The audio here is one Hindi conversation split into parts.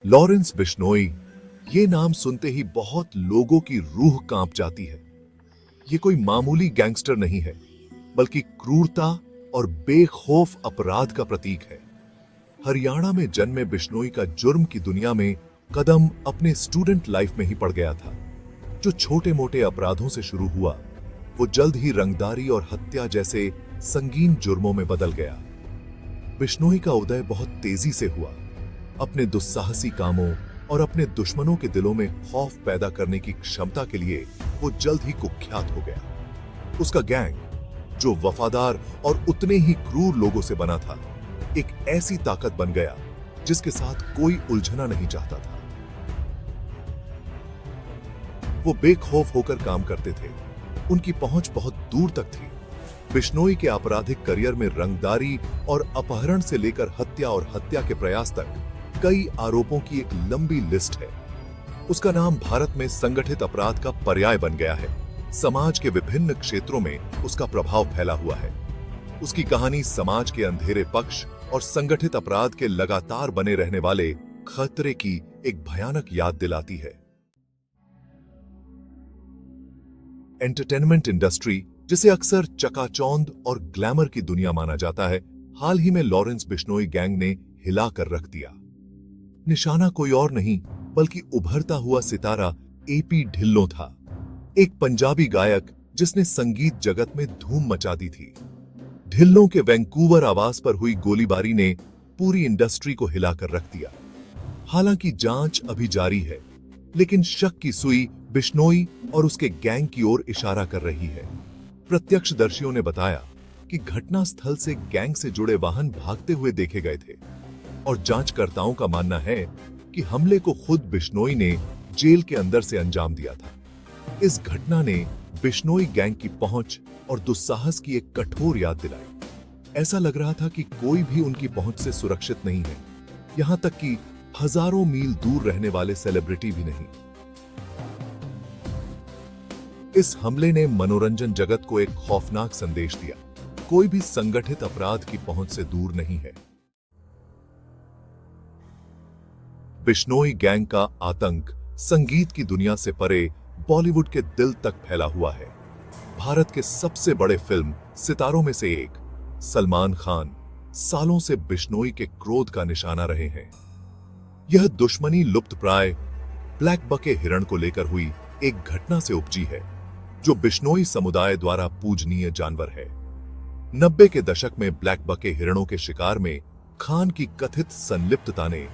लॉरेंस बिश्नोई, ये नाम सुनते ही बहुत लोगों की रूह कांप जाती है। ये कोई मामूली गैंगस्टर नहीं है, बल्कि क्रूरता और बेखौफ अपराध का प्रतीक है। हरियाणा में जन्मे बिश्नोई का जुर्म की दुनिया में कदम अपने स्टूडेंट लाइफ में ही पड़ गया था। जो छोटे मोटे अपराधों से शुरू हुआ, वो जल्द ही रंगदारी और हत्या जैसे संगीन जुर्मों में बदल गया। बिश्नोई का उदय बहुत तेजी से हुआ। अपने दुस्साहसी कामों और अपने दुश्मनों के दिलों में खौफ पैदा करने की क्षमता के लिए वो जल्द ही कुख्यात हो गया। उसका गैंग, जो वफादार और उतने ही क्रूर लोगों से बना था, एक ऐसी ताकत बन गया जिसके साथ कोई उलझना नहीं चाहता था। वो बेखौफ होकर काम करते थे। उनकी पहुंच बहुत दूर तक थी। बिश्नोई के आपराधिक करियर में रंगदारी और अपहरण से लेकर हत्या और हत्या के प्रयास तक कई आरोपों की एक लंबी लिस्ट है। उसका नाम भारत में संगठित अपराध का पर्याय बन गया है। समाज के विभिन्न क्षेत्रों में उसका प्रभाव फैला हुआ है। उसकी कहानी समाज के अंधेरे पक्ष और संगठित अपराध के लगातार बने रहने वाले खतरे की एक भयानक याद दिलाती है। एंटरटेनमेंट इंडस्ट्री, जिसे अक्सर चकाचौंध और ग्लैमर की दुनिया माना जाता है, हाल ही में लॉरेंस बिश्नोई गैंग ने हिलाकर रख दिया। निशाना कोई और नहीं बल्कि उभरता हुआ सितारा एपी ढिल्लों था। एक पंजाबी गायक जिसने संगीत जगत में धूम मचा दी थी। ढिल्लों के वैंकूवर आवास पर हुई गोलीबारी ने पूरी इंडस्ट्री को हिलाकर रख दिया। हालांकि जांच अभी जारी है, लेकिन शक की सुई बिश्नोई और उसके गैंग की ओर इशारा कर रही है। प्रत्यक्षदर्शियों ने बताया कि घटना स्थल से गैंग से जुड़े वाहन भागते हुए देखे गए थे और जांचकर्ताओं का मानना है कि हमले को खुद बिश्नोई ने जेल के अंदर से अंजाम दिया था। इस घटना ने बिश्नोई गैंग की पहुंच और दुस्साहस की एक कठोर याद दिलाई। ऐसा लग रहा था कि कोई भी उनकी पहुंच से सुरक्षित नहीं है, यहां तक कि हजारों मील दूर रहने वाले सेलिब्रिटी भी नहीं। इस हमले ने मनोरंजन जगत को एक खौफनाक संदेश दिया। कोई भी संगठित अपराध की पहुंच से दूर नहीं है। बिश्नोई गैंग का आतंक संगीत की दुनिया से परे बॉलीवुड के दिल तक फैला हुआ है। भारत के सबसे बड़े फिल्म सितारों में से एक सलमान खान सालों से बिश्नोई के क्रोध का निशाना रहे हैं। यह दुश्मनी लुप्तप्राय ब्लैक बके हिरण को लेकर हुई एक घटना से उपजी है, जो बिश्नोई समुदाय द्वारा पूजनीय जानवर है। 90 के दशक में ब्लैक बके हिरणों के शिकार में खान की कथित संलिप्तता ने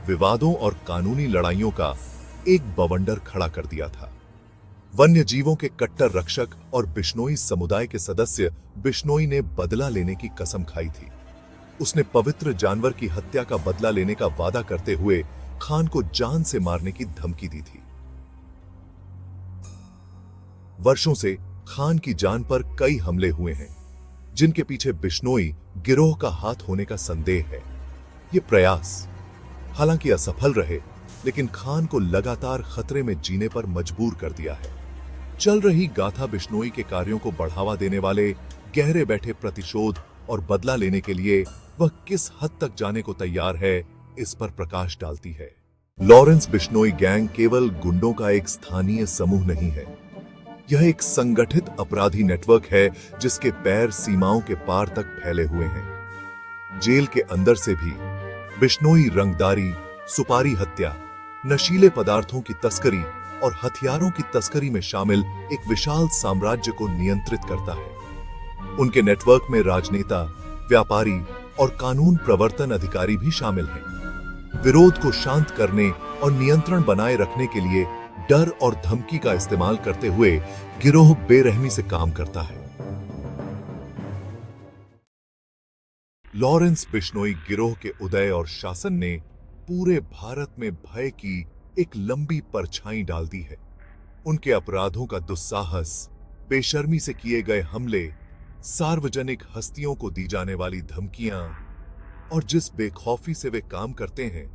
विवादों और कानूनी लड़ाइयों का एक बवंडर खड़ा कर दिया था। वन्य जीवों के कट्टर रक्षक और बिश्नोई समुदाय के सदस्य बिश्नोई ने बदला लेने की कसम खाई थी। उसने पवित्र जानवर की हत्या का बदला लेने का वादा करते हुए खान को जान से मारने की धमकी दी थी। वर्षों से खान की जान पर कई हमले हुए हैं, जिनके पीछे बिश्नोई गिरोह का हाथ होने का संदेह है। ये प्रयास हालांकि असफल रहे, लेकिन खान को लगातार खतरे में जीने पर मजबूर कर दिया है। चल रही गाथा बिश्नोई के कार्यों को बढ़ावा देने वाले गहरे बैठे प्रतिशोध और बदला लेने के लिए वह किस हद तक जाने को तैयार है, इस पर प्रकाश डालती है। लॉरेंस बिश्नोई गैंग केवल गुंडों का एक स्थानीय समूह नहीं है। यह एक संगठित अपराधी नेटवर्क है जिसके पैर सीमाओं के पार तक फैले हुए हैं। जेल के अंदर से भी बिश्नोई रंगदारी, सुपारी हत्या, नशीले पदार्थों की तस्करी और हथियारों की तस्करी में शामिल एक विशाल साम्राज्य को नियंत्रित करता है। उनके नेटवर्क में राजनेता, व्यापारी और कानून प्रवर्तन अधिकारी भी शामिल हैं। विरोध को शांत करने और नियंत्रण बनाए रखने के लिए डर और धमकी का इस्तेमाल करते हुए गिरोह बेरहमी से काम करता है। लॉरेंस बिश्नोई गिरोह के उदय और शासन ने पूरे भारत में भय की एक लंबी परछाई डाल दी है। उनके अपराधों का दुस्साहस, बेशर्मी से किए गए हमले, सार्वजनिक हस्तियों को दी जाने वाली धमकियां और जिस बेखौफी से वे काम करते हैं,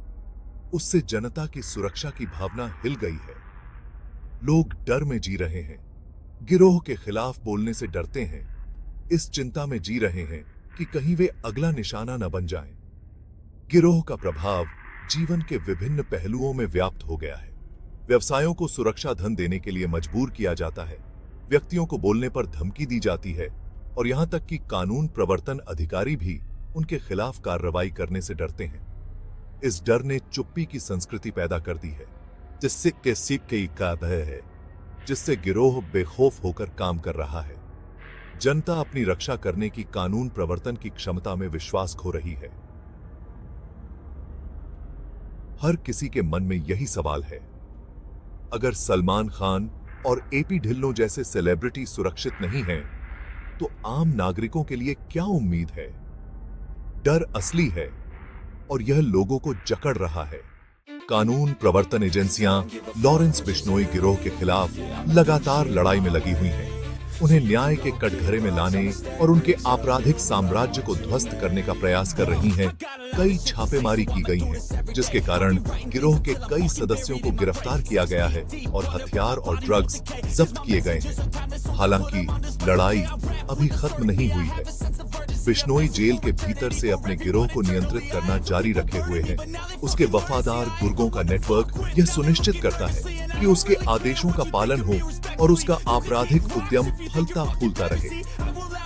उससे जनता की सुरक्षा की भावना हिल गई है। लोग डर में जी रहे हैं, गिरोह के खिलाफ बोलने से डरते हैं, इस चिंता में जी रहे हैं कि कहीं वे अगला निशाना न बन जाएं। गिरोह का प्रभाव जीवन के विभिन्न पहलुओं में व्याप्त हो गया है। व्यवसायों को सुरक्षा धन देने के लिए मजबूर किया जाता है, व्यक्तियों को बोलने पर धमकी दी जाती है और यहां तक कि कानून प्रवर्तन अधिकारी भी उनके खिलाफ कार्रवाई करने से डरते हैं। इस डर ने चुप्पी की संस्कृति पैदा कर दी है, जिससे के सीख के का भय है, जिससे गिरोह बेखौफ होकर काम कर रहा है। जनता अपनी रक्षा करने की कानून प्रवर्तन की क्षमता में विश्वास खो रही है। हर किसी के मन में यही सवाल है, अगर सलमान खान और एपी ढिल्लों जैसे सेलिब्रिटी सुरक्षित नहीं हैं, तो आम नागरिकों के लिए क्या उम्मीद है? डर असली है और यह लोगों को जकड़ रहा है। कानून प्रवर्तन एजेंसियां लॉरेंस बिश्नोई गिरोह के खिलाफ लगातार लड़ाई में लगी हुई हैं। उन्हें न्याय के कटघरे में लाने और उनके आपराधिक साम्राज्य को ध्वस्त करने का प्रयास कर रही हैं। कई छापेमारी की गई है, जिसके कारण गिरोह के कई सदस्यों को गिरफ्तार किया गया है और हथियार और ड्रग्स जब्त किए गए हैं। हालांकि लड़ाई अभी खत्म नहीं हुई है। बिश्नोई जेल के भीतर से अपने गिरोह को नियंत्रित करना जारी रखे हुए हैं। उसके वफादार गुर्गों का नेटवर्क यह सुनिश्चित करता है कि उसके आदेशों का पालन हो और उसका आपराधिक उद्यम फलता फूलता रहे।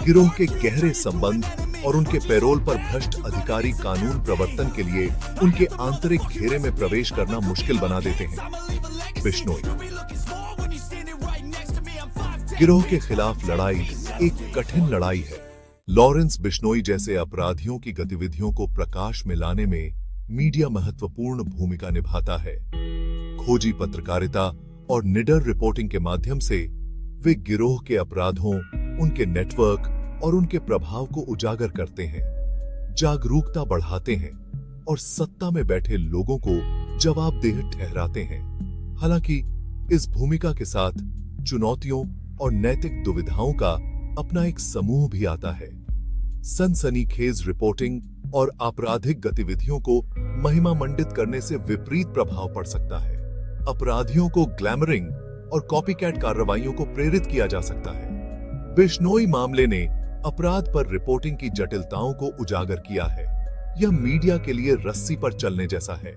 गिरोह के गहरे संबंध और उनके पैरोल पर भ्रष्ट अधिकारी कानून प्रवर्तन के लिए उनके आंतरिक घेरे में प्रवेश करना मुश्किल बना देते हैं। बिश्नोई गिरोह के खिलाफ लड़ाई एक कठिन लड़ाई है। लॉरेंस बिश्नोई जैसे अपराधियों की गतिविधियों को प्रकाश में लाने में मीडिया महत्वपूर्ण भूमिका निभाता है। खोजी पत्रकारिता और निडर रिपोर्टिंग के माध्यम से वे गिरोह के अपराधों, उनके नेटवर्क और उनके प्रभाव को उजागर करते हैं, जागरूकता बढ़ाते हैं और सत्ता में बैठे लोगों को जवाबदेह ठहराते हैं। हालांकि इस भूमिका के साथ चुनौतियों और नैतिक दुविधाओं का अपना एक समूह भी आता है। सनसनीखेज रिपोर्टिंग और आपराधिक गतिविधियों को महिमा मंडित करने से विपरीत प्रभाव पड़ सकता है। अपराधियों को ग्लैमरिंग और कॉपीकैट कार्रवाइयों को प्रेरित किया जा सकता है। बिश्नोई मामले ने अपराध पर रिपोर्टिंग की जटिलताओं को उजागर किया है। यह मीडिया के लिए रस्सी पर चलने जैसा है।